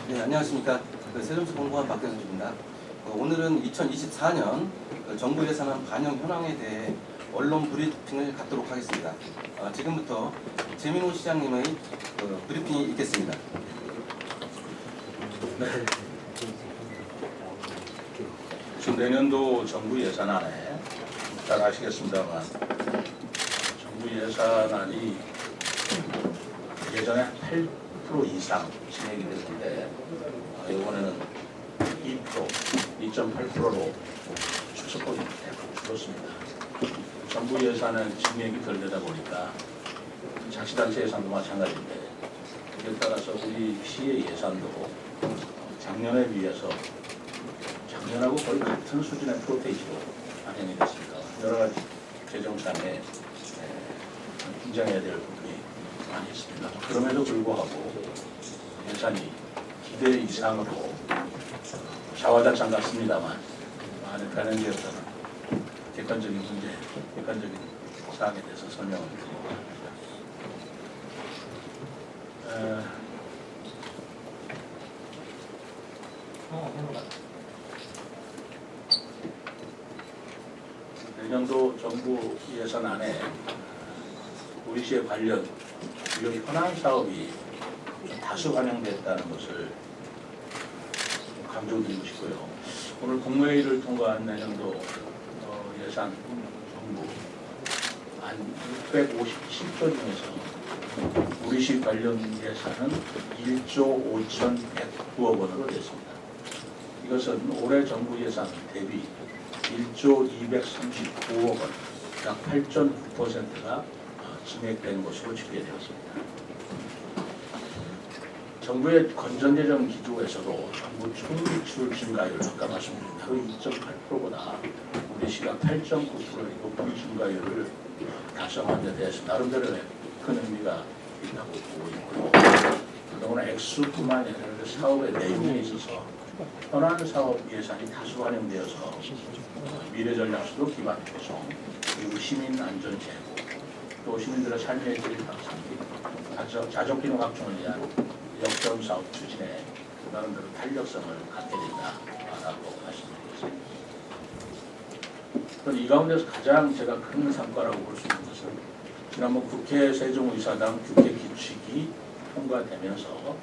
네, 안녕하십니까. 세종시 공무원 박대선입니다. 오늘은 2024년 정부 예산안 반영 현황에 대해 언론 브리핑을 갖도록 하겠습니다. 지금부터 재민호 시장님의 브리핑이 있겠습니다. 네. 지금 내년도 정부 예산안에 잘 아시겠습니다만 정부 예산안이 예전에 8% 이상 진행이 됐는데 이번에는 2.8%로 축소폭이 대폭 줄었습니다. 정부 예산은 진행이 덜 되다 보니까 자치단체 예산도 마찬가지인데 이에 따라서 우리 시의 예산도 작년에 비해서 작년하고 거의 같은 수준의 프로테이지로 반영이 됐습니다. 여러 가지 재정상에 긴장해야 될 부분이 많이 있습니다. 그럼에도 불구하고 예산이 기대 이상으로 자화자찬 같습니다만 많은 가능지에서는 객관적인 문제, 객관적인 사항에 대해서 설명을 드리고 합니다. 내년도 정부 예산안에 우리 시의 관련 주요 현안 사업이 다수 반영됐다는 것을 강조드리고 싶고요. 오늘 국무회의를 통과한 내년도 예산 정부 한 657조 중에서 우리 시 관련 예산은 1조 5,109억 원으로 됐습니다. 이것은 올해 정부 예산 대비 1조 239억 원, 약 8.9%가 증액된 것으로 집계되었습니다. 정부의 건전재정 기조에서도 정부 총지출 증가율 아까 말씀드린 대로 2.8%보다 우리 시가 8.9%의 높은 증가율을 달성한 데 대해서 나름대로의 큰 의미가 있다고 보고 있고요. 더구나 액수뿐만이 아니라 사업의 내용에 있어서 현안 사업 예산이 다수 반영되어서 미래전략수도 기반 구성, 그리고 시민 안전 제고, 또 시민들의 삶의 질 향상, 자족기능 확충을 위한 역점 사업 추진에 나름대로 탄력성을 갖게 된다라고 말씀드리겠습니다. 이 가운데서 가장 제가 큰 성과라고 볼 수 있는 것은 지난번 국회 세종의사당 규제 규칙이 통과되면서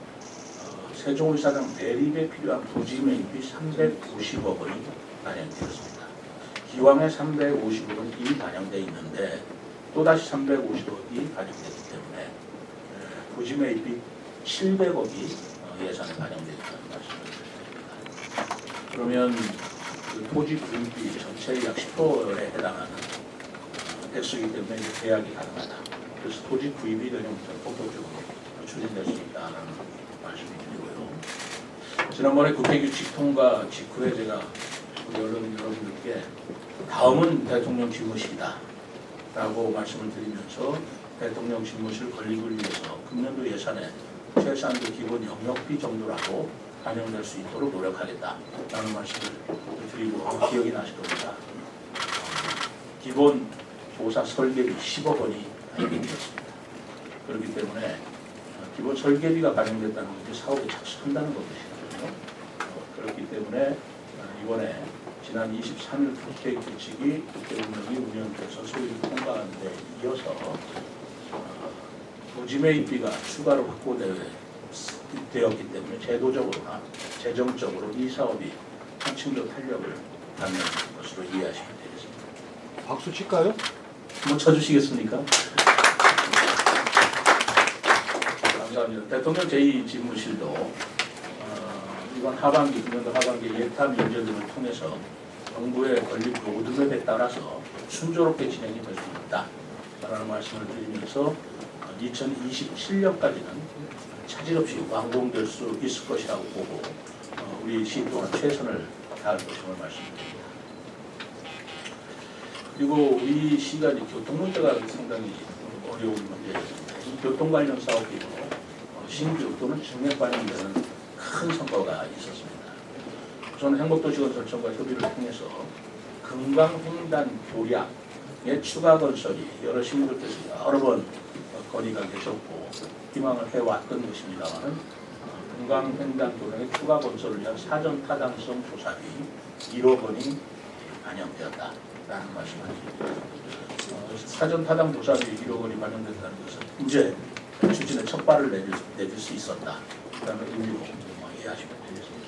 세종의사당 대립에 필요한 부지 매입이 350억 원이 반영되었습니다. 기왕에 350억 원이 이미 반영되어 있는데 또다시 350억이 반영되기 때문에 부지 매입이 700억이 예산에 반영되었다는 말씀을 드립니다. 그러면 그 토지 구입비 전체의 약 10%에 해당하는 액수이기 때문에 계약이 가능하다. 그래서 토지 구입이 내년부터 본격적으로 추진될 수 있다는 말씀을 드리고요. 지난번에 국회 규칙 통과 직후에 제가 우리 여러분들께 다음은 대통령 집무실이다 라고 말씀을 드리면서 대통령 집무실 건립을 위해서 금년도 예산에 최소한도 기본 영역비 정도라도 반영될 수 있도록 노력하겠다라는 말씀을 드리고 기억이 나실 겁니다. 기본 조사 설계비 10억 원이 반영되었습니다. 그렇기 때문에 기본 설계비가 반영됐다는 것이 사업에 착수한다는 것이거든요. 그렇기 때문에 이번에 지난 23일 국회 규칙이 국회 운영이 운영돼서 소위 통과한 데 이어서 부지 매입비가 추가로 확보되었기 때문에 제도적으로나 재정적으로 이 사업이 한층 더 탄력을 갖는 것으로 이해하시면 되겠습니다. 박수 칠까요? 한번 쳐주시겠습니까? 감사합니다. 대통령 제2집무실도 이번 하반기, 금년도 하반기 예타 민절 등을 통해서 정부의 건립 로드맵에 따라서 순조롭게 진행이 될 수 있다라는 말씀을 드리면서 2027년까지는 차질 없이 완공될 수 있을 것이라고 보고 우리 시 또한 최선을 다할 것임을 말씀드립니다. 그리고 우리 시가 교통 문제가 상당히 어려운 문제였습니다. 이 교통 관련 사업비로 신규 또는 증액 반영되는 큰 성과가 있었습니다. 우선 행복도시건설청과 협의를 통해서 금강횡단 교량의 추가 건설이 여러 시민들께서 여러 번 건의가 계셨고 희망을 해왔던 것입니다만 금강횡단 도로의 추가 건설을 위한 사전 타당성 조사비 1억 원이 반영되었다라는 말씀을 드립니다. 사전 타당 조사비 1억 원이 반영됐다는 것은 이제 추진의 첫 발을 내릴 수 있었다라는 의미로 이해하시면 되겠습니다.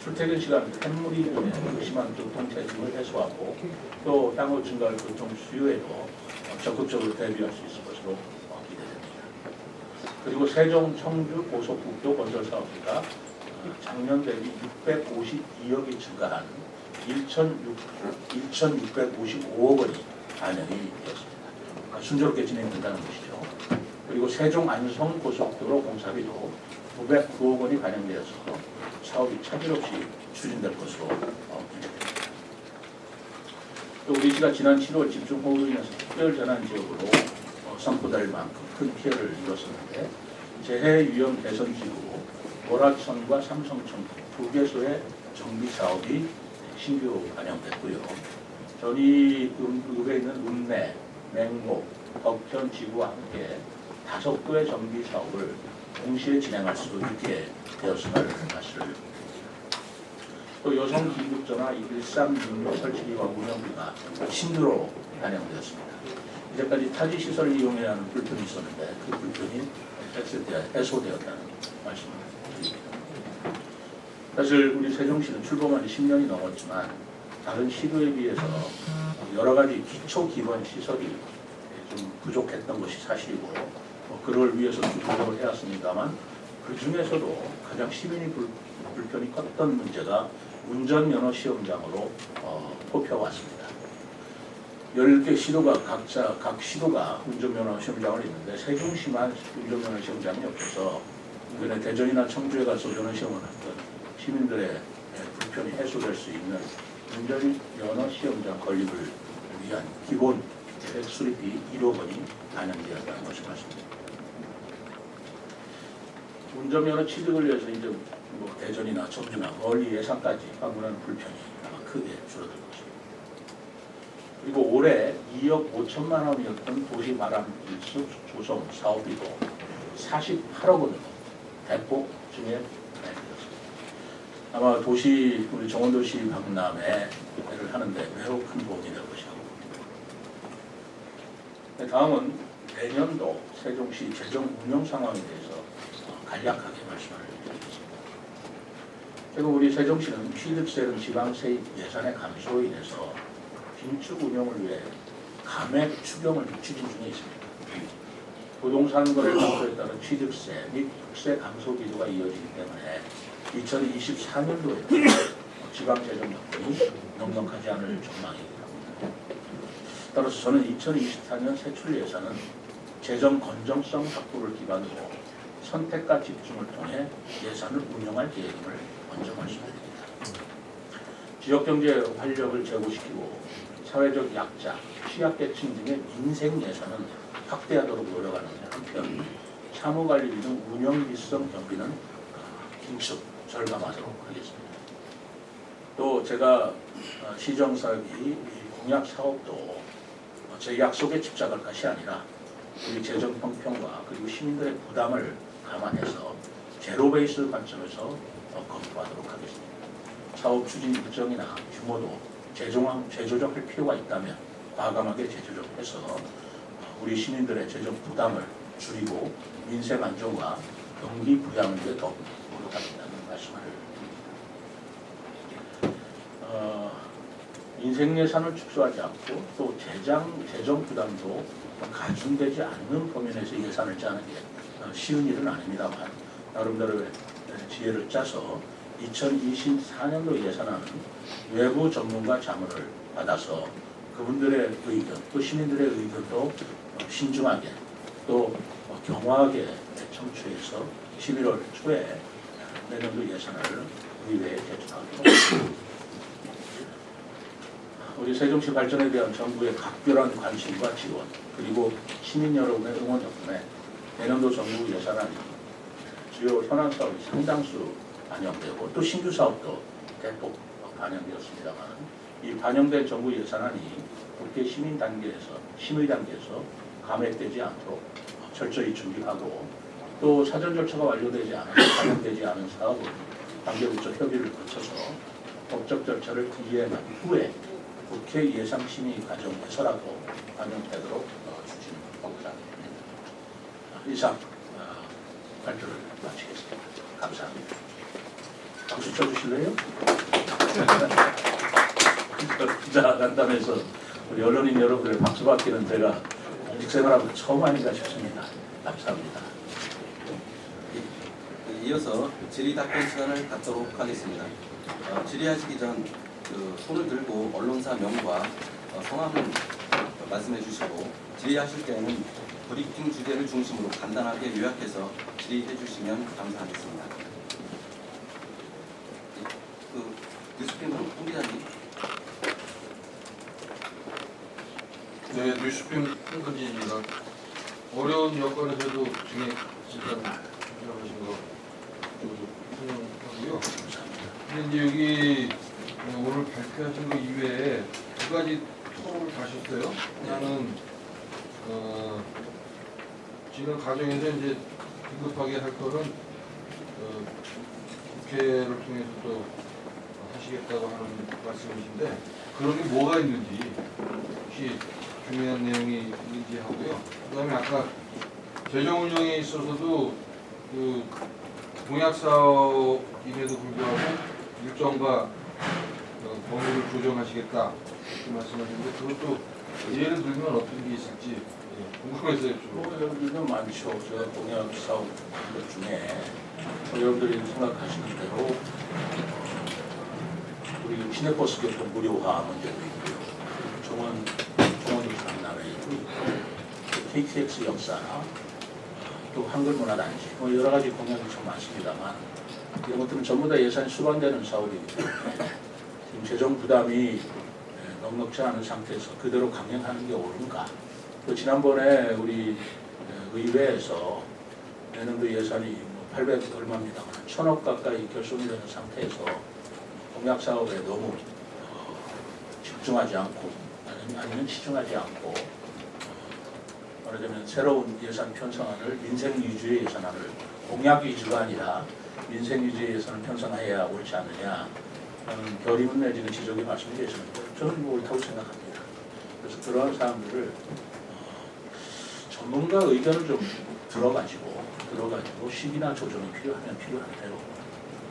출퇴근 시간 햇무리 등의 심한 교통 체증을 해소하고 또 향후 증가할 교통 수요에도 적극적으로 대비할 수 있을 것으로 기대됩니다. 그리고 세종 청주 고속국도 건설 사업비가 작년 대비 652억이 증가한 1,655억 원이 반영이 되었습니다. 순조롭게 진행된다는 것이죠. 그리고 세종 안성 고속도로 공사비도 909억 원이 반영되어서 사업이 차질 없이 추진될 것으로 기대됩니다. 또 우리시가 지난 7월 집중호우로 인해서 특별재난지역으로 선포될 만큼 큰 피해를 입었었는데 재해위험 개선지구 월화천과 삼성천 두 개소의 정비 사업이 신규 반영됐고요. 전이읍에 있는 읍내, 맹목, 덕현 지구와 함께 5도의 정비 사업을 동시에 진행할 수 있게 되었음을 말씀을. 또 여성 긴급전화 1366 설치비와 운영비가 신규로 반영되었습니다. 이제까지 타지 시설 이용해야 하는 불편이 있었는데 그 불편이 해소되었다는 말씀을 드립니다. 사실 우리 세종시는 출범한 지 10년이 넘었지만 다른 시도에 비해서 여러 가지 기초 기본 시설이 좀 부족했던 것이 사실이고 그걸 위해서 노력을 해왔습니다만 그 중에서도 가장 시민이 불편이 컸던 문제가 운전면허 시험장으로 뽑혀왔습니다. 10개 시도가 각 시도가 운전면허 시험장을 있는데 세종시만 운전면허 시험장이 없어서 이번에 대전이나 청주에 가서 면허 시험을 했던 시민들의 불편이 해소될 수 있는 운전면허 시험장 건립을 위한 기본 계획 수립비 1억 원이 반영되었다는 것을 말씀드립니다. 운전면허 취득을 위해서 이제 대전이나 청주나 멀리 예산까지 방문하는 불편이 아마 크게 줄어들 것입니다. 그리고 올해 2억 5천만 원이었던 도시 마람 일수 조성 사업비도 48억 원으로 대폭 증액되었습니다. 아마 우리 정원도시 박람회를 하는데 매우 큰 도움이 될 것이라고 봅니다. 다음은 내년도 세종시 재정 운영 상황에 대해서 간략하게 말씀을 드리겠습니다. 지금 우리 세종시는 취득세는 지방세 예산의 감소로 인해서 긴축 운영을 위해 감액 추경을 추진 중에 있습니다. 부동산 거래 감소에 따른 취득세 및 국세 감소 기조가 이어지기 때문에 2024년도에 지방재정 여건이 넉넉하지 않을 전망이기도 합니다. 따라서 저는 2024년 세출 예산은 재정 건정성 확보를 기반으로 선택과 집중을 통해 예산을 운영할 계획임을 먼저 말씀드립니다. 지역경제 활력을 제고시키고 사회적 약자, 취약계층 등의 민생 예산은 확대하도록 노력하는 한편 사무관리 등 운영 기성 경비는 긴축, 절감하도록 하겠습니다. 또 제가 시정사업이 공약 사업도 제 약속에 집착할 것이 아니라 우리 재정 형평과 그리고 시민들의 부담을 감안해서 제로 베이스 관점에서 검토하도록 하겠습니다. 사업 추진 일정이나 규모도 재조정할 필요가 있다면 과감하게 재조정해서 우리 시민들의 재정 부담을 줄이고 민생 안정과 경기 부양을 위해 더 노력하겠다는 말씀을 드립니다. 민생 예산을 축소하지 않고 또 재정 부담도 가중되지 않는 범위 내에서 예산을 짜는 게 쉬운 일은 아닙니다만 나름대로의 지혜를 짜서 2024년도 예산안은 외부 전문가 자문을 받아서 그분들의 의견 또 시민들의 의견도 신중하게 또 경화하게 청취해서 11월 초에 내년도 예산을 의회에 제출하도록 하겠습니다. 우리 세종시 발전에 대한 정부의 각별한 관심과 지원 그리고 시민 여러분의 응원 덕분에 내년도 정부 예산안이 주요 현안 사업이 상당수 반영되고 또 신규 사업도 대폭 반영되었습니다만 이 반영된 정부 예산안이 국회 심의 단계에서 감액되지 않도록 철저히 준비하고 또 사전 절차가 완료되지 않아서 반영되지 않은 사업은 관계부처 협의를 거쳐서 법적 절차를 이해한 후에 국회 예산심의 과정에서라도 반영되도록 추진하고자 합니다. 이상 발표를 마치겠습니다. 감사합니다. 박수 쳐주실래요? 기자 간담회에서 우리 언론인 여러분들 박수 받기는 제가 공직 생활하고 처음 아닌가 싶습니다. 감사합니다. 이어서 질의답변 시간을 갖도록 하겠습니다. 질의하시기 전 손을 들고 언론사 명과 성함을 말씀해 주시고 질의하실 때는 브리핑 주제를 중심으로 간단하게 요약해서 질의해 주시면 감사하겠습니다. 뉴스피머 홍 기자님. 네, 뉴스핀 홍근진입니다. 어려운 여건에서도 중에 진짜 하신 거 설명하고요. 근데 이제 여기 오늘 발표하신 거 이외에 두 가지 토론을 하셨어요. 하나는 지금 과정에서 이제 긴급하게 할 거는 국회를 통해서 또 하시겠다고 하는 말씀이신데 그런 게 뭐가 있는지 혹시 중요한 내용이 있는지 하고요. 그다음에 아까 재정 운영에 있어서도 그 공약 사업임에도 불구하고 일정과 범위를 조정하시겠다 이렇게 말씀하셨는데 그것도 예를 들면 어떤 게 있을지 궁금해서 여쭤보고. 여러분들도 많죠. 제가 공약 사업 것 중에 여러분들이 생각하시는 대로 우리 시내버스 교통 무료화 문제도 있고요. 정원 강남에 있고 KTX 역사나 또 한글문화단지 뭐 여러 가지 공약이 참 많습니다만 이런 것들은 전부 다 예산이 수반되는 사업이기 때문에 지금 재정 부담이 넉넉지 않은 상태에서 그대로 강행하는 게 옳은가? 또 지난번에 우리 의회에서 내년도 예산이 800 얼마입니다만 1000억 가까이 결손이 되는 상태에서 공약 사업에 너무 집중하지 않고 아니면 치중하지 않고 말하자면 새로운 예산 편성안을 민생 위주의 예산안을 공약 위주가 아니라 민생 위주의 예산을 편성해야 옳지 않느냐 하는 결의문 내지는 지적이 말씀이 계시는데 저는 뭐 옳다고 생각합니다. 그래서 그러한 사항들을 전문가 의견을 좀 들어가지고 시기나 조정이 필요하면 필요한 대로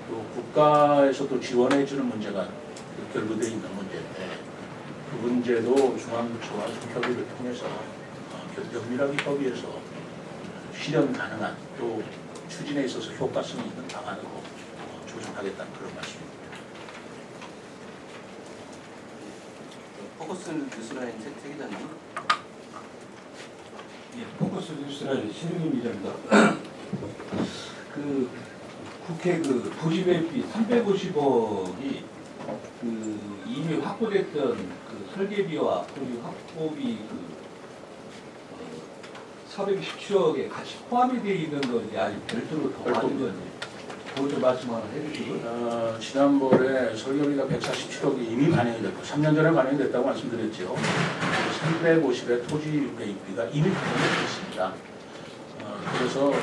또 국가에서도 지원해 주는 문제가 결부되어 있는 문제인데 그 문제도 중앙부처와 협의를 통해서 면밀하게 협의해서 실현 가능한 또 추진에 있어서 효과성이 있는 방안으로 조정하겠다는 그런 말씀입니다. 포커스 뉴스라인 새 기자님. 예, 포커스 뉴스라인 신흥임 기자입니다. 그 국회 그 부지회비 350억이 그 이미 확보됐던 그 설계비와 그리고 확보비 그 417억에 같이 포함이 되어 있는 건지 아직 별도로 더 받은 건지 그것 좀 말씀 하나 해주시고. 지난번에 설계비가 147억이 이미 반영이 됐고 3년 전에 반영이 됐다고 말씀드렸죠. 350의 토지 매입비가 이미 반영이 됐습니다. 그래서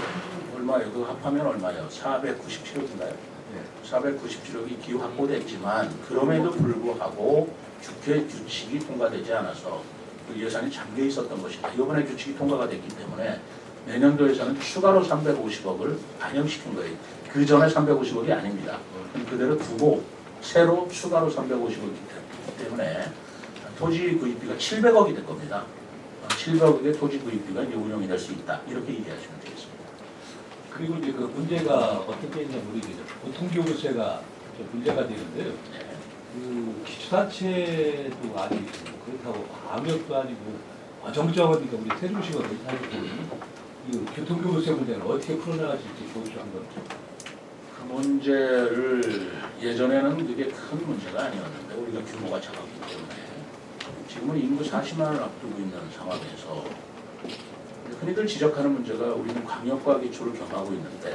얼마예요? 그 합하면 얼마예요? 497억인가요? 네. 497억이 기후 확보됐지만 그럼에도 불구하고 국회 규칙이 통과되지 않아서 그 예산이 잠겨 있었던 것이다. 이번에 규칙이 통과가 됐기 때문에 내년도에서는 추가로 350억을 반영시킨 거예요. 그 전에 350억이 아닙니다. 그대로 두고 새로 추가로 350억이기 때문에 토지 구입비가 700억이 될 겁니다. 700억의 토지 구입비가 이제 운용이 될 수 있다. 이렇게 이해하시면 되겠습니다. 그리고 이제 그 문제가 어떻게 있냐 모르겠어요. 보통교부세가 문제가 되는데요. 네. 그 기초단체도 아니고 그렇다고 방역도 아니고 정적하니까 우리 세종시거든요. 사실 이 교통교부세 문제는 어떻게 풀어나가실지 교수 한번. 그 문제를 예전에는 그게 큰 문제가 아니었는데 우리가 규모가 작았기 때문에 지금은 인구 40만을 앞두고 있는 상황에서 흔히들 지적하는 문제가 우리는 광역과 기초를 겸하고 있는데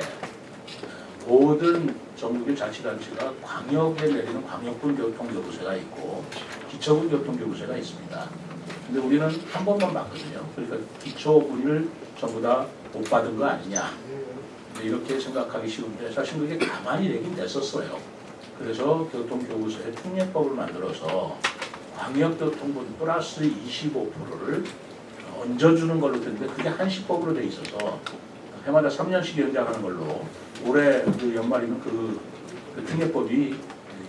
모든 전국의 자치단체가 광역에 내리는 광역분 교통교부세가 있고 기초분 교통교부세가 있습니다. 근데 우리는 한 번만 받거든요. 그러니까 기초분을 전부 다 못 받은 거 아니냐. 이렇게 생각하기 쉬운데 사실 그게 가만히 되긴 됐었어요. 그래서 교통교부서에 특례법을 만들어서 광역교통분 플러스 25%를 얹어주는 걸로 됐는데 그게 한시법으로 돼 있어서 해마다 3년씩 연장하는 걸로 올해 그 연말이면 그 특례법이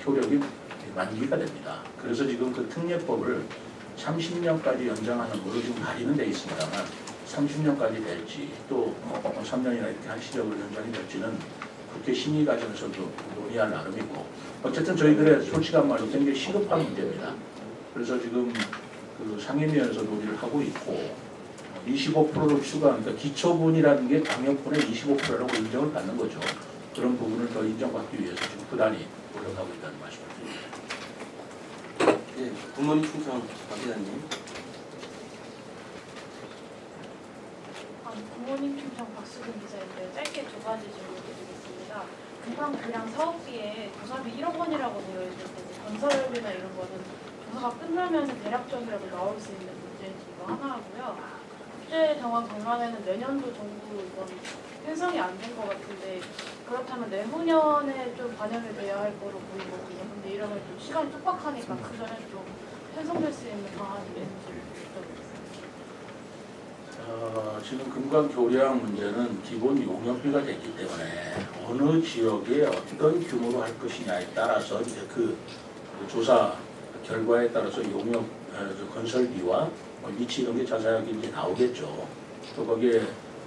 효력이 만기가 됩니다. 그래서 지금 그 특례법을 30년까지 연장하는 걸로 지금 발의는 돼 있습니다만 30년까지 될지 또 3년이나 이렇게 한시적으로 연장이 될지는 국회 심의 과정에서도 논의할 나름이고 어쨌든 저희들의 솔직한 말로 굉장히 시급한 문제입니다. 그래서 지금 그 상임위에서 논의를 하고 있고 25%로 추가하니까 그러니까 기초분이라는 게 광역분의 25%라고 인정을 받는 거죠. 그런 부분을 더 인정받기 위해서 지금 부단히 노력하고 있다는 말씀을 드립니다. 예, 부모님 충청 박 기자님. 부모님 충청 박수근 기자인데 짧게 두 가지 질문 드리겠습니다. 금방 교량 사업비에 조사비 1억 원이라고 되어 있을 텐데 건설비나 이런 거는 조사가 끝나면 대략적이라도 나올 수 있는 문제이기도 하나 하고요. 국제정원 강만에는 내년도 정부 이번 편성이 안 된 것 같은데 그렇다면 내후년에 좀 반영이 돼야 할 거로 보이거든요. 근데 이러면 좀 시간이 촉박하니까 그 전에 좀 편성될 수 있는 방안이 있는지 여쭤보겠습니다. 지금 금강교량 문제는 기본 용역비가 됐기 때문에 어느 지역에 어떤 규모로 할 것이냐에 따라서 이제 그 조사 결과에 따라서 용역 건설비와 위치 이런 게 자세하게 이제 나오겠죠. 또 거기에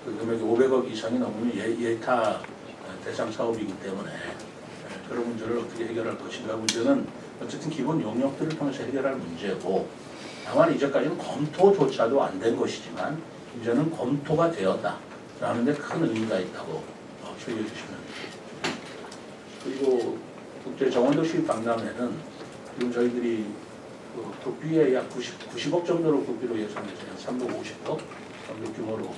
그 금액이 500억 이상이 넘으면 예타 대상 사업이기 때문에 그런 문제를 어떻게 해결할 것인가 문제는 어쨌든 기본 용역들을 통해서 해결할 문제고 다만 이제까지는 검토조차도 안 된 것이지만 이제는 검토가 되었다라는 데 큰 의미가 있다고 추리해 주시면 좋겠습니다. 그리고 국제정원도시 박람회는 지금 저희들이 그 국비에 약 90억 정도로 국비로 예상해서 한 350억 정도 규모로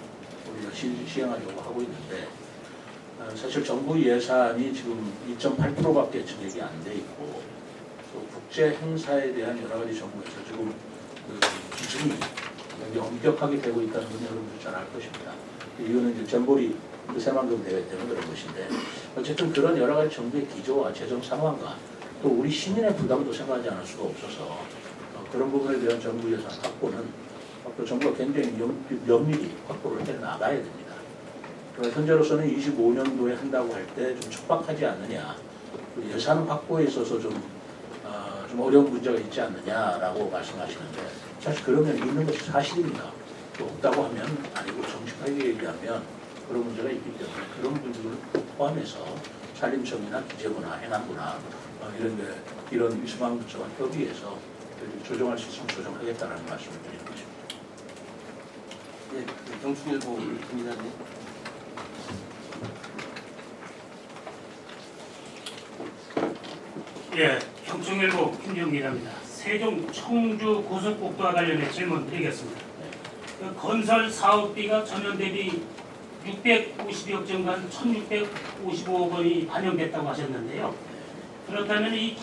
우리가 시행하려고 하고 있는데 사실 정부 예산이 지금 2.8%밖에 증액이 안 돼 있고 또 국제 행사에 대한 여러 가지 정부에서 지금 그 기준이 굉장히 엄격하게 되고 있다는 건 여러분들 잘 알 것입니다. 이거는 이제 잼버리 새만금 대회 때문에 그런 것인데 어쨌든 그런 여러 가지 정부의 기조와 재정 상황과 또 우리 시민의 부담도 생각하지 않을 수가 없어서 그런 부분에 대한 정부 예산 확보는 또 정부가 굉장히 면밀히 확보를 해 나가야 됩니다. 현재로서는 25년도에 한다고 할 때 좀 촉박하지 않느냐, 예산 확보에 있어서 좀 어려운 문제가 있지 않느냐라고 말씀하시는데 사실 그러면 있는 것이 사실입니다. 또 없다고 하면 아니고 정직하게 얘기하면 그런 문제가 있기 때문에 그런 부분을 포함해서 산림청이나 기재부나 행안부나 이런 위수망 부처와 협의해서 조정할 수 있으면 조정하겠다는 말씀을 드리는 것입니다. 예, 경충일보 김 기자님. 예, 경충일보 김정 기자입니다. 세종 청주 고속국도와 관련해 질문 드리겠습니다. 그 건설 사업비가 전년 대비 650억 증가한 1,655억 원이 반영됐다고 하셨는데요. 그렇다면 이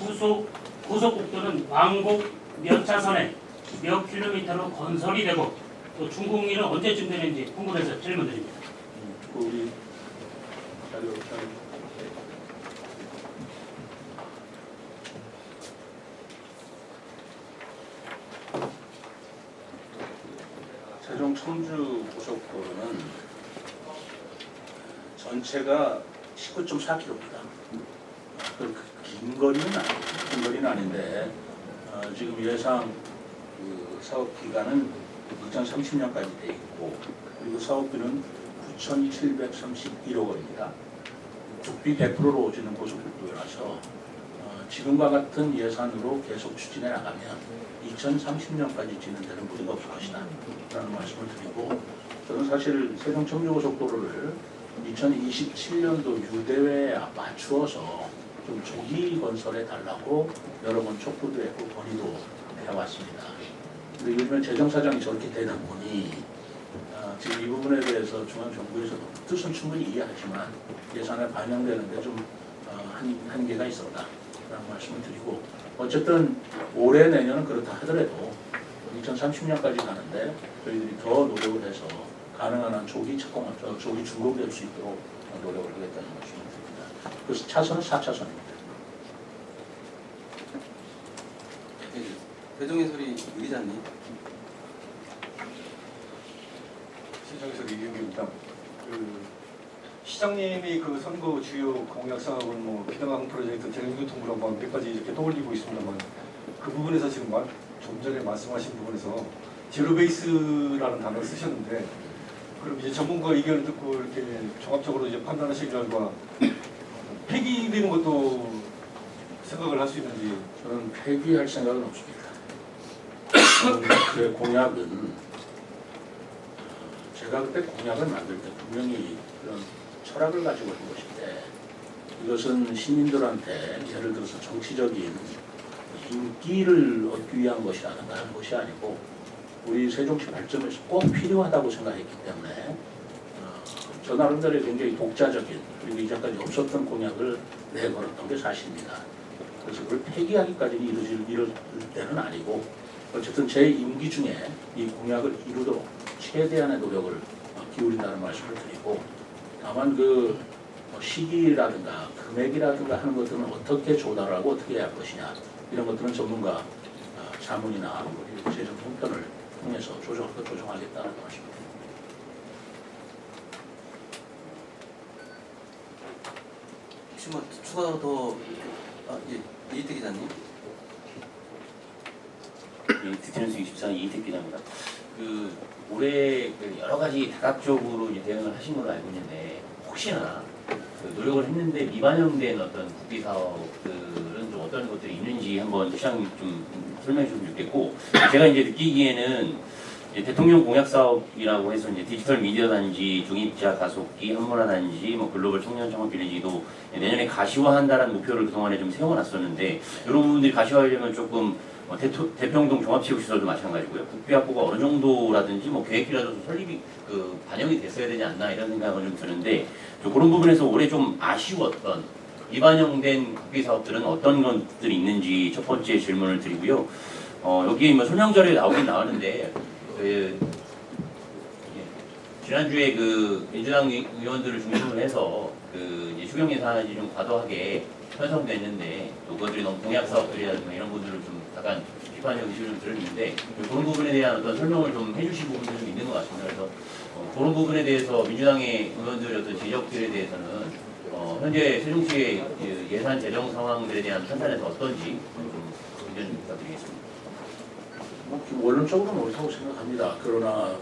고속국도는 왕복 몇 차선에 몇 킬로미터로 건설이 되고 또 준공일은 언제쯤 되는지 궁금해서 질문드립니다. 우리 세종 청주 고속도로는 전체가 19.4km입니다. 긴 거리는 아닌데 지금 예상 그 사업 기간은 2030년까지 돼 있고 그리고 사업비는 9,731억 원입니다. 국비 100%로 오지는 고속국도라서 지금과 같은 예산으로 계속 추진해 나가면 2030년까지 진행되는 무리가 없을 것이다 라는 말씀을 드리고 저는 사실 세종 청주고속도로를 2027년도 유대회에 맞추어서 좀 조기 건설해 달라고 여러 번 촉구도 했고 건의도 해왔습니다. 근데 요즘에 재정사정이 저렇게 되다 보니 지금 이 부분에 대해서 중앙정부에서도 뜻은 충분히 이해하지만 예산에 반영되는데 좀 한계가 있었다라는 말씀을 드리고 어쨌든 올해 내년은 그렇다 하더라도 2030년까지 가는데 저희들이 더 노력을 해서 가능한 한 조기 준공될 수 있도록 노력을 하겠다는 말씀입니다. 그래서 차선은 4차선입니다. 대종의 소리 의장님. 시장에서 이경규입니다. 시장님이 그 선거 주요 공약 사업은 뭐 비당항 프로젝트, 대중교통부라고 몇 가지 이렇게 떠올리고 있습니다만 그 부분에서 지금 좀 전에 말씀하신 부분에서 제로 베이스라는 단어를 쓰셨는데 그럼 이제 전문가 의견을 듣고 이렇게 종합적으로 이제 판단하신 결과 폐기되는 것도 생각을 할 수 있는지. 저는 폐기할 생각은 없습니다. 그 공약은 제가 그때 공약을 만들 때 분명히 그런 철학을 가지고 있는 것인데 이것은 시민들한테 예를 들어서 정치적인 인기를 얻기 위한 것이라든가 하는 것이 아니고 우리 세종시 발전에서 꼭 필요하다고 생각했기 때문에 저 나름대로 굉장히 독자적인 그리고 이전까지 없었던 공약을 내걸었던 게 사실입니다. 그래서 그걸 폐기하기까지는 이룰 때는 아니고 어쨌든 제 임기 중에 이 공약을 이루도록 최대한의 노력을 기울인다는 말씀을 드리고 다만 그 시기라든가 금액이라든가 하는 것들은 어떻게 조달하고 어떻게 해야 할 것이냐 이런 것들은 전문가 자문이나 재정 통편을 통해서 조정하겠다는 말씀입니다. 혹시 뭐 추가로 더 이희택 기자님. 디테일스 24 이희택 기자입니다. 그 올해 여러 가지 다각적으로 이제 대응을 하신 걸로 알고 있는데 혹시나 그 노력을 했는데 미반영된 어떤 국비 사업들은 좀 어떤 것들이 있는지 한번 시장님 좀 설명해 주시면 좋겠고 제가 이제 느끼기에는 이제 대통령 공약 사업이라고 해서 이제 디지털 미디어 단지, 중입자 가속기, 한문화 단지, 뭐 글로벌 청년 창업 빌리지도 내년에 가시화한다라는 목표를 그동안에 좀 세워놨었는데 이런 부분들이 가시화하려면 조금 대평동 종합체육시설도 마찬가지고요. 국비 확보가 어느 정도라든지 뭐 계획이라도 설립이 반영이 됐어야 되지 않나 이런 생각을 좀 드는데 그런 부분에서 올해 좀 아쉬웠던 미반영된 국비 사업들은 어떤 것들이 있는지 첫 번째 질문을 드리고요. 여기 뭐 설명 자료에 나오긴 나왔는데 지난주에 그 민주당 의원들을 중심으로 해서 이제 추경 예산이 좀 과도하게 편성됐는데 또 그것들이 너무 공약 사업들이라든가 이런 부분들을 좀 약간 비판적 의식을 좀 들었는데 그런 부분에 대한 어떤 설명을 좀 해주신 부분들이 좀 있는 것 같습니다. 그래서 그런 부분에 대해서 민주당의 의원들의 어떤 지적들에 대해서는 현재 세종시의 예산 재정 상황들에 대한 판단에서 어떤지 좀 의견 좀 부탁드리겠습니다. 원론적으로는 옳다고 생각합니다. 그러나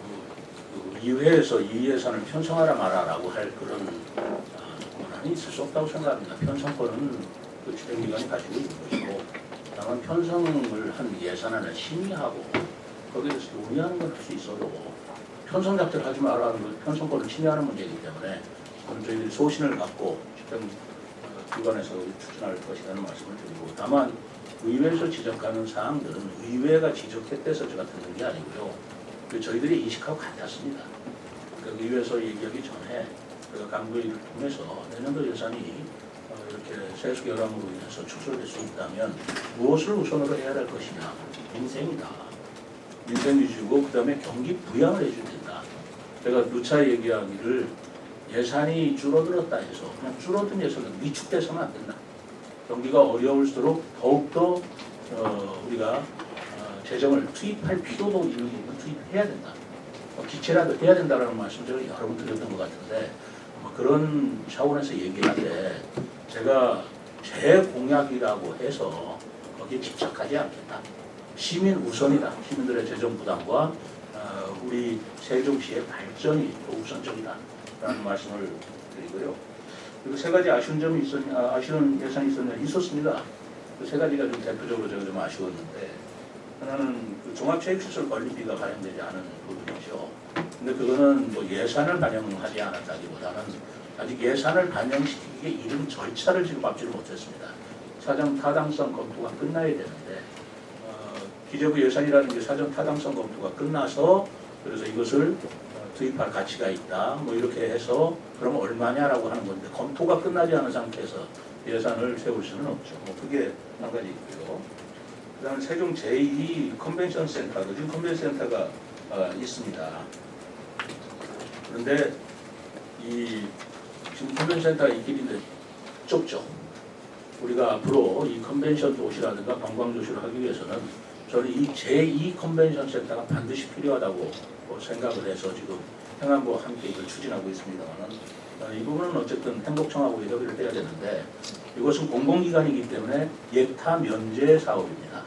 그 의회에서 이 예산을 편성하라 마라라고 할 그런 권한이 있을 수 없다고 생각합니다. 편성권은 그 주변기관이 가지고 있는 것이고 다만 편성을 한 예산안을 심의하고 거기에 대해서 논의하는 건 할 수 있어도 편성 자체를 하지 말라는 건 편성권을 침해하는 문제이기 때문에 그건 저희들이 소신을 갖고 주변기관에서 추진할 것이라는 말씀을 드리고 다만 의회에서 지적하는 사항들은 의회가 지적했대서 제가 듣는 게 아니고요. 저희들이 인식하고 같았습니다. 그러니까 의회에서 얘기하기 전에 제가 강부회의를 통해서 내년도 예산이 이렇게 세수 결함으로 인해서 축소될 수 있다면 무엇을 우선으로 해야 할 것이냐. 민생이다. 민생 위주고 그 다음에 경기 부양을 해줘야 된다. 제가 누차 얘기하기를 예산이 줄어들었다 해서 그냥 줄어든 예산은 위축돼서는 안 된다. 경기가 어려울수록 더욱더 우리가 재정을 투입할 필요도 있는 부분 투입해야 된다. 기체라도 해야 된다는 말씀을 제가 여러 번 드렸던 것 같은데 그런 차원에서 얘기하는데 제가 제 공약이라고 해서 거기에 집착하지 않겠다. 시민 우선이다. 시민들의 재정 부담과 우리 세종시의 발전이 더 우선적이다라는 말씀을 드리고요. 그리고 세 가지 아쉬운 점이 아쉬운 예산이 있었습니다. 그 세 가지가 좀 대표적으로 제가 좀 아쉬웠는데 하나는 그 종합체육시설 관리비가 반영되지 않은 부분이죠. 근데 그거는 뭐 예산을 반영하지 않았다기보다는 아직 예산을 반영시키기에 이른 절차를 지금 밟지를 못했습니다. 사전 타당성 검토가 끝나야 되는데 기재부 예산이라는 게 사전 타당성 검토가 끝나서 그래서 이것을 투입할 가치가 있다. 뭐 이렇게 해서 그럼 얼마냐라고 하는 건데 검토가 끝나지 않은 상태에서 예산을 세울 수는 없죠. 뭐 그게 한 가지 있고요. 그다음에 세종 제2 컨벤션 센터, 요즘 컨벤션 센터가 있습니다. 그런데 이 지금 컨벤션센터가 있긴 있는데 좁죠. 우리가 앞으로 이 컨벤션 도시라든가 관광 도시를 하기 위해서는 저는 이 제2 컨벤션 센터가 반드시 필요하다고 생각을 해서 지금 행안부와 함께 이걸 추진하고 있습니다만은 이 부분은 어쨌든 행복청하고 협의를 해야 되는데 이것은 공공기관이기 때문에 예타 면제 사업입니다.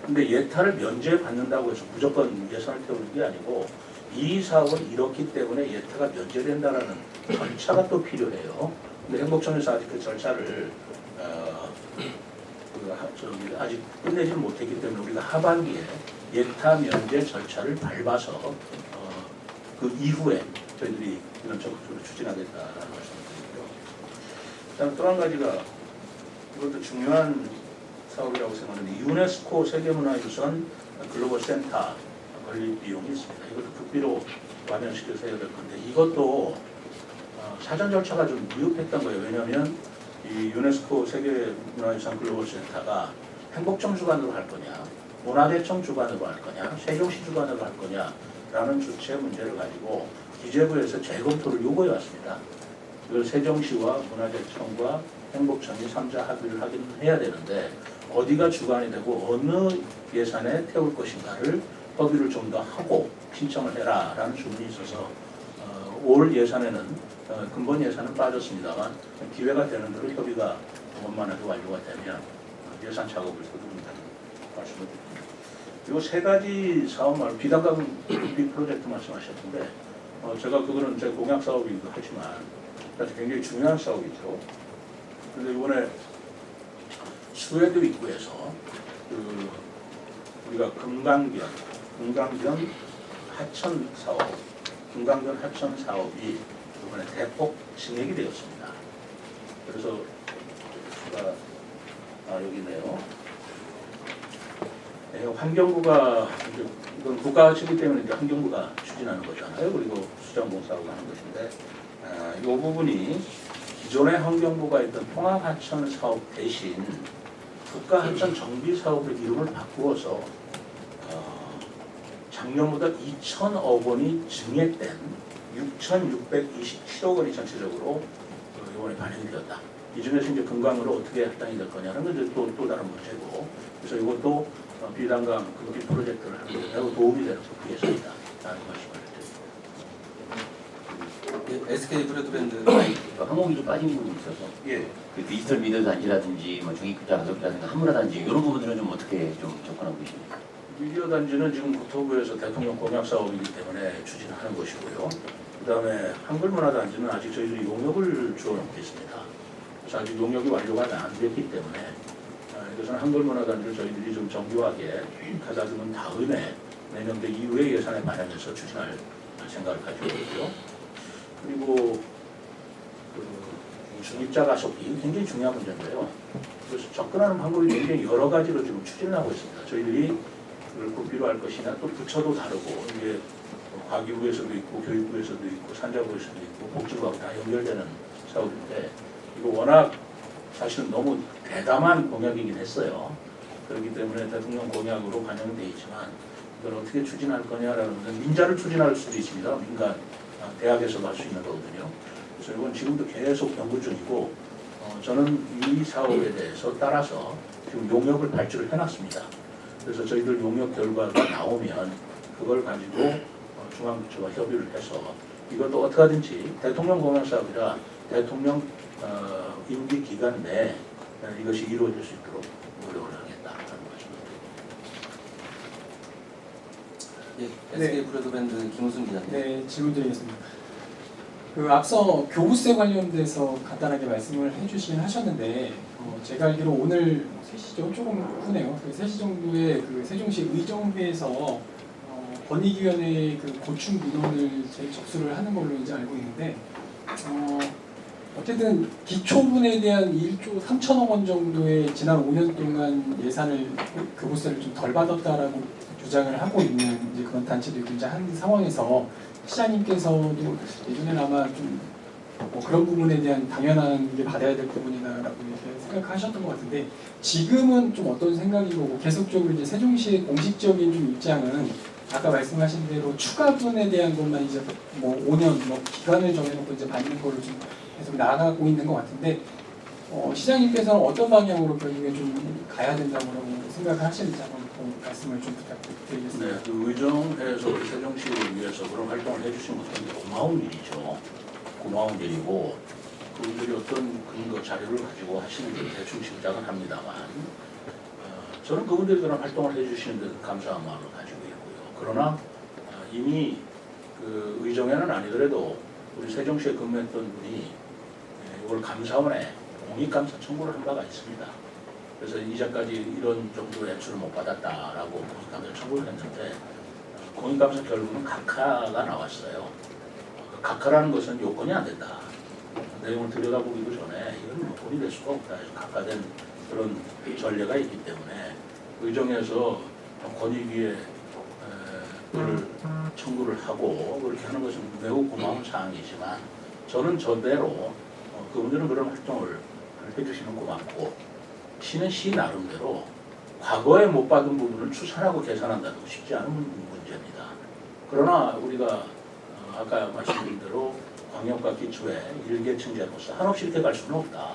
근데 예타를 면제받는다고 해서 무조건 예산을 태우는 게 아니고 이 사업은 이렇기 때문에 예타가 면제된다라는 절차가 또 필요해요. 근데 행복청에서 아직 그 절차를 아직 끝내지는 못했기 때문에 우리가 하반기에 예타 면제 절차를 밟아서 그 이후에 저희들이 이런 적극적으로 추진하겠다라는 말씀을 드리고요. 그다음 또 한 가지가 이것도 중요한 사업이라고 생각하는데 유네스코 세계문화유산 글로벌 센터 건립 비용이 있습니다. 이것도 국비로 마련시켜서 해야 될 건데 이것도 사전 절차가 좀 미흡했던 거예요. 왜냐하면 이 유네스코 세계문화유산 글로벌 센터가 행복청 주관으로 할 거냐, 문화대청 주관으로 할 거냐, 세종시 주관으로 할 거냐라는 주체 문제를 가지고 기재부에서 재검토를 요구해 왔습니다. 이걸 세종시와 문화대청과 행복청이 3자 합의를 하긴 해야 되는데 어디가 주관이 되고 어느 예산에 태울 것인가를 협의를 좀 더 하고 신청을 해라라는 주문이 있어서 올 예산에는 근본 예산은 빠졌습니다만 기회가 되는 대로 협의가 원만하게 완료가 되면 예산 작업을 서두른다는 말씀을 드립니다. 이 세 가지 사업 말고 비단강 프로젝트 말씀하셨는데 제가 그거는 제 공약 사업이기도 하지만 사실 굉장히 중요한 사업이죠. 그런데 이번에 수해도 입구에서 우리가 금강견 하천 사업이 이번에 대폭 진행이 되었습니다. 그래서 제가 여기 있네요. 네, 환경부가 이건 국가시기 때문에 이제 환경부가 추진하는 거잖아요. 그리고 수정공사하고 하는 것인데 이 부분이 기존의 환경부가 있던 통합하천 사업 대신 국가하천 정비 사업을 이름을 바꾸어서 작년보다 2,000억 원이 증액된 6,627억 원이 전체적으로 이번에 반영이 되었다. 이 중에서 이제 금강으로 어떻게 할당이 될 거냐는 건 이제 또 다른 문제고, 그래서 이것도 비단강 금기 프로젝트를 하는 데 매우 도움이 되는 예산이다라는 말씀을 드립니다. SK 브로드밴드 항목이 좀 빠진 부분이 있어서 예. 그 디지털 미디어 단지라든지 뭐 중위급자 가족이라든가 한문화 단지 이런 부분들은 좀 어떻게 좀 접근하고 계십니까? 미디어 단지는 지금 국토부에서 대통령 공약 사업이기 때문에 추진하는 것이고요. 그다음에 한글문화 단지는 아직 저희들이 용역을 주어놓고 있습니다. 그래서 아직 용역이 완료가 안 됐기 때문에 이것은 한글문화 단지를 저희들이 좀 정교하게 가다듬은 다음에 내년도 이후에 예산에 반영해서 추진할 생각을 가지고 있고요. 그리고 중립자 가속비 굉장히 중요한 문제인데요. 그래서 접근하는 방법이 굉장히 여러 가지로 지금 추진을 하고 있습니다. 저희들이 그걸 꼭 필요할 것이냐, 또 부처도 다르고 이게 과기부에서도 있고 교육부에서도 있고 산자부에서도 있고 복지부하고 다 연결되는 사업인데 이거 워낙 사실은 너무 대담한 공약이긴 했어요. 그렇기 때문에 대통령 공약으로 반영돼 있지만 이걸 어떻게 추진할 거냐라는 건 민자를 추진할 수도 있습니다. 민간 대학에서도 할 수 있는 거거든요. 그래서 이건 지금도 계속 연구 중이고 저는 이 사업에 대해서 따라서 지금 용역을 발주를 해놨습니다. 그래서 저희들 용역 결과가 나오면 그걸 가지고 중앙부처와 협의를 해서 이것도 어떻게 하든지 대통령 공약 사업이라 대통령 임기 기간 내에 이것이 이루어질 수 있도록 노력을 하겠다는 말씀을 드립니다. 예, SK 브로드밴드 김우순 기자님. 네, 질문 드리겠습니다. 앞서 교부세 관련돼서 간단하게 말씀을 해주시긴 하셨는데 제가 알기로 오늘 3시죠? 조금 후네요. 3시 정도에 그 세종시 의정부에서 권익위원회 그 고충 민원을 접수를 하는 걸로 이제 알고 있는데 어쨌든 기초분에 대한 1조 3천억 원 정도의 지난 5년 동안 예산을 교부세를 좀 덜 받았다라고 주장을 하고 있는 이제 그런 단체들이 굉장히 한 상황에서 시장님께서도 예전에는 아마 좀 그런 부분에 대한 당연한 게 받아야 될 부분이다라고 이렇게 생각하셨던 것 같은데 지금은 좀 어떤 생각이고 계속적으로 이제 세종시의 공식적인 좀 입장은 아까 말씀하신 대로 추가분에 대한 것만 이제 뭐 5년 뭐 기간을 정해놓고 이제 받는 걸로 좀 계속 나아가고 있는 것 같은데 시장님께서는 어떤 방향으로 결국에 좀 가야 된다고 생각을 하시는지 한번 말씀을 좀 부탁드리겠습니다. 네, 그 의정에서 우리 세종시를 위해서 그런 활동을 해주신 것은 고마운 일이죠. 고마운 일이고 그분들이 어떤 근거 자료를 가지고 하시는지 대충 짐작은 합니다만 저는 그분들이 그런 활동을 해주시는 데 감사한 마음을 가지고 있고요. 그러나 이미 그 의정에는 아니더라도 우리 세종시에 근무했던 분이 이걸 감사원에 공익감사 청구를 한 바가 있습니다. 그래서 이제까지 이런 정도의 액수를 못 받았다라고 공익감사 청구를 했는데 공익감사 결과는 각하가 나왔어요. 각하라는 것은 요건이 안 된다. 내용을 들여다보기도 전에 이건 요건이 될 수가 없다. 해서 각하된 그런 전례가 있기 때문에 의정에서 권익위에 를 청구를 하고 그렇게 하는 것은 매우 고마운 사항이지만 저는 저대로 그분들은 그런 활동을 해주시면 고맙고 시는 시 나름대로 과거에 못 받은 부분을 추산하고 계산한다는 거 쉽지 않은 문제입니다. 그러나 우리가 아까 말씀드린 대로 광역과 기초의 일계층제로서 한없이 이렇게 갈 수는 없다.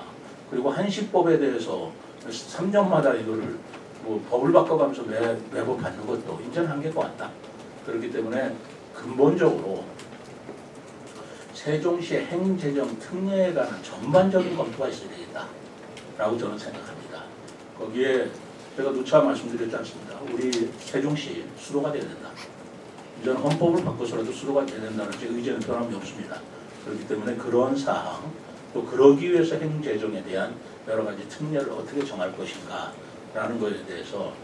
그리고 한시법에 대해서 3년마다 이거를 뭐 법을 바꿔가면서 매번 받는 것도 이제는 한계가 왔다. 그렇기 때문에 근본적으로 세종시의 행재정 특례에 관한 전반적인 검토가 있어야 되겠다라고 저는 생각합니다. 거기에 제가 누차 말씀드렸지 않습니까? 우리 세종시 수도가 돼야 된다. 이제는 헌법을 바꿔서라도 수도가 돼야 된다는 제 의지는 변함이 없습니다. 그렇기 때문에 그런 사항 또 그러기 위해서 행재정에 대한 여러 가지 특례를 어떻게 정할 것인가 라는 것에 대해서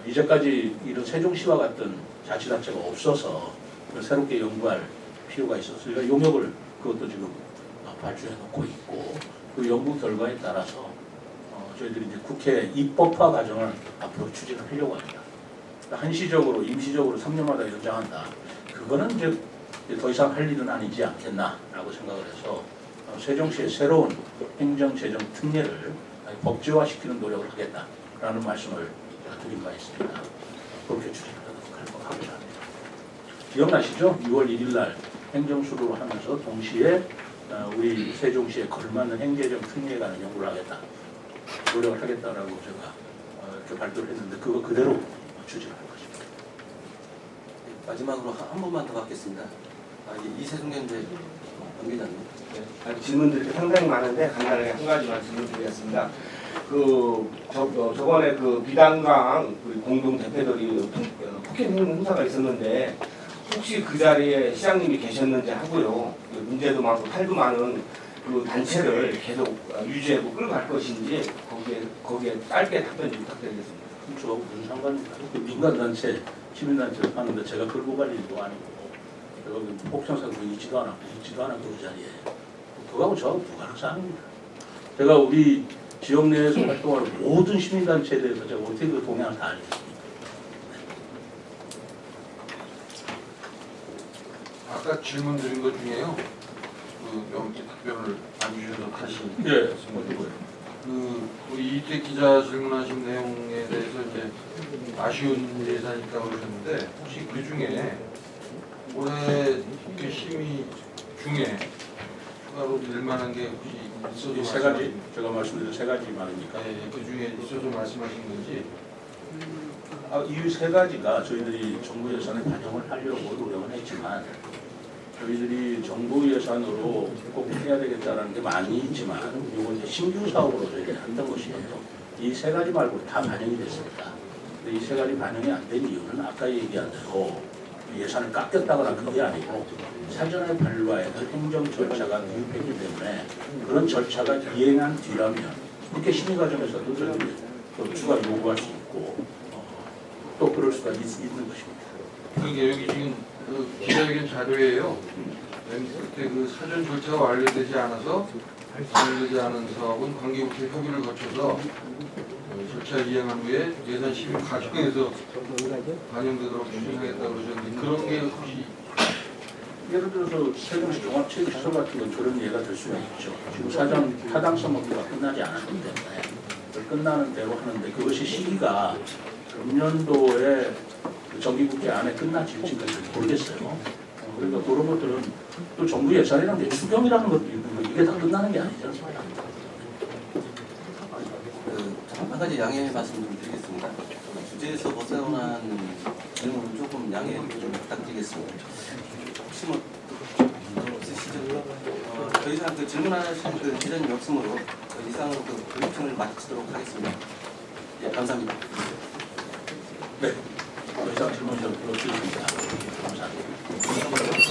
이제까지 이런 세종시와 같은 자치단체가 없어서 새롭게 연구할 필요가 있어서 저희가 용역을 그것도 지금 발주해 놓고 있고 그 연구 결과에 따라서 저희들이 이제 국회 입법화 과정을 앞으로 추진을 하려고 합니다. 한시적으로 임시적으로 3년마다 연장한다. 그거는 이제 더 이상 할 일은 아니지 않겠나라고 생각을 해서 세종시의 새로운 행정재정 특례를 법제화시키는 노력을 하겠다라는 말씀을 드린 바 있습니다. 그렇게 추진하도록 합니다. 기억나시죠? 6월 1일 날 행정수로를 하면서 동시에 우리 세종시에 걸맞는 행재정 특례에 관한 연구를 하겠다. 노력을 하겠다라고 제가 이렇게 발표를 했는데 그거 그대로 추진할 것입니다. 마지막으로 한 번만 더 받겠습니다. 이세종현대 관계자님. 질문들이 상당히 많은데 간단하게 한 가지 말씀을 드리겠습니다. 저번에 비단강 공동 대표들이 포켓 행사가 있었는데 혹시 그 자리에 시장님이 계셨는지 하고요. 문제도 많고 탈도 많은 그 단체를 계속 유지하고 끌고 갈 것인지 거기에 짧게 답변 좀 부탁드리겠습니다. 저 무슨 상관입니까? 민간단체, 시민단체를 하는데 제가 끌고 갈 일도 아니고 제가 폭정사고 있지도 않았고 그 자리에 그거하고 저하고 무관한 사항입니다. 제가 우리 지역 내에서 활동하는 모든 시민단체에 대해서 제가 어떻게 그 동향을 다 알겠습니까? 아까 질문 드린 것 중에요. 명확히 답변을 안 주셔서 다시 네. 우리 이태 기자 질문하신 내용에 대해서 이제 아쉬운 예산이 있다고 그러셨는데 혹시 그 중에 올해 국회 심의 중에 추가로 될 만한 게 혹시 있어서 이 세 가지 제가 말씀드린 세 가지 말입니까? 네, 그 중에 있어서 말씀하신 건지. 이 세 가지가 저희들이 정부 예산에 반영을 하려고 노력은 했지만 저희들이 정부 예산으로 꼭 해야 되겠다는 게 많이 있지만 이건 이제 신규 사업으로 저희가 했던 것이에요. 이 세 가지 말고 다 반영이 됐습니다. 근데 이 세 가지 반영이 안 된 이유는 아까 얘기한 대로 예산을 깎였다거나 그게 아니고 사전에 발부해야 될 행정 절차가 미흡했기 때문에 그런 절차가 이행한 뒤라면 국회 심의 과정에서도 저희들이 또 추가 요구할 수 있고 또 그럴 수가 있는 것입니다. 그러니까 여기 지금 그 기자회견 자료예요. 맨 끝에 그 사전 절차가 완료되지 않아서 완료되지 않은 사업은 관계국회 협의를 거쳐서 절차 이행한 후에 예산 심의 과정에서 반영되도록 추진하겠다고 그러셨는데 그런 게 혹시 예를 들어서 세종시 종합체육시설 같은 건 그런 예가 될 수가 있죠. 지금 사전 타당성 검토가 끝나지 않았기 때문에 끝나는 대로 하는데 그것이 시기가 금년도에 정기국회 안에 끝날지 모르겠어요. 그러니까 그런 것들은 또 정부 예산이라는 게 추경이라는 것도 있는 거 이게 그게 다 끝나는 게 아니죠. 한 가지 양해 말씀 좀 드리겠습니다. 주제에서 벗어난 질문은 조금 양해 좀 부탁드리겠습니다. 혹시 뭐 없으시죠? 더 이상 질문하실 기자님이 없으므로 이상으로 브리핑을 마치도록 하겠습니다. 예, 감사합니다. 네. 더 이상 질문이 없으십니다. 감사합니다.